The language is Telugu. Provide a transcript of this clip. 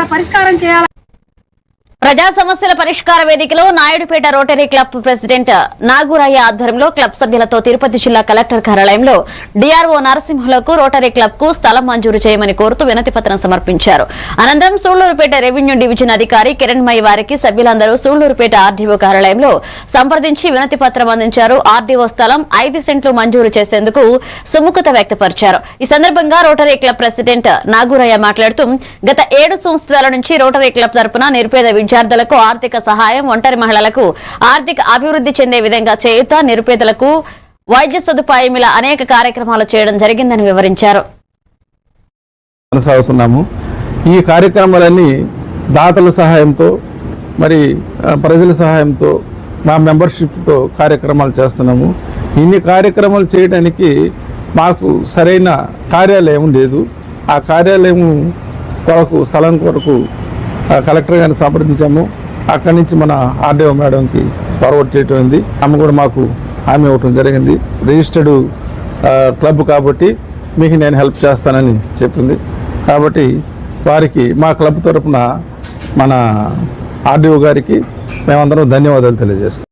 కూడా పరిష్కారం చేయాలి. ప్రజా సమస్యల పరిష్కార వేదికలో నాయుడుపేట రోటరీ క్లబ్ ప్రెసిడెంట్ నాగూరయ్య ఆధ్వర్యంలో క్లబ్ సభ్యులతో తిరుపతి జిల్లా కలెక్టర్ కార్యాలయంలో డిఆర్ఓ నరసింహులకు రోటరీ క్లబ్ కు స్థలం మంజూరు చేయమని కోరుతూ వినతి పత్రం సమర్పించారు. అనంతరం సూళ్లూరుపేట రెవెన్యూ డివిజన్ అధికారి కిరణ్మయి వారికి సభ్యులందరూ సూళ్లూరుపేట ఆర్డీఓ కార్యాలయంలో సంప్రదించి వినతి పత్రం అందించారు. ఆర్డీఓ స్థలం 5 సెంట్లు మంజూరు చేసేందుకు సుముఖత వ్యక్తపరిచారు. ఈ సందర్భంగా రోటరీ క్లబ్ ప్రెసిడెంట్ నాగూరయ్య మాట్లాడుతూ గత 7 సంవత్సరాల నుంచి రోటరీ క్లబ్ తరపున నిరుపేద విద్యార్థులకు ఆర్థిక సహాయం, ఒంటరి మహిళలకు ఆర్థిక అభివృద్ధి చెందే విధంగా చేయుత, నిరుపేదలకు వైద్య సదుపాయం ఇలా అనేక కార్యక్రమాలు చేయడం జరిగిందని వివరించారు. కొనసాగుతున్నాము. ఈ కార్యక్రమాలన్నీ దాతల సహాయంతో మరి ప్రజల సహాయంతో మా మెంబర్షిప్తో కార్యక్రమాలు చేస్తున్నాము. ఇన్ని కార్యక్రమాలు చేయడానికి మాకు సరైన కార్యాలయం లేదు. ఆ కార్యాలయం కొరకు స్థలం కొరకు కలెక్టర్ గారిని సంప్రదించాము. అక్కడి నుంచి మన ఆర్డీఓ మేడంకి ఫార్వర్డ్ చేయటం అయింది. ఆమె కూడా మాకు హామీ ఇవ్వటం జరిగింది. రిజిస్టర్డ్ క్లబ్ కాబట్టి మీకు నేను హెల్ప్ చేస్తానని చెప్పింది. కాబట్టి వారికి మా క్లబ్ తరఫున మన ఆర్డీఓ గారికి మేమందరం ధన్యవాదాలు తెలియజేస్తాం.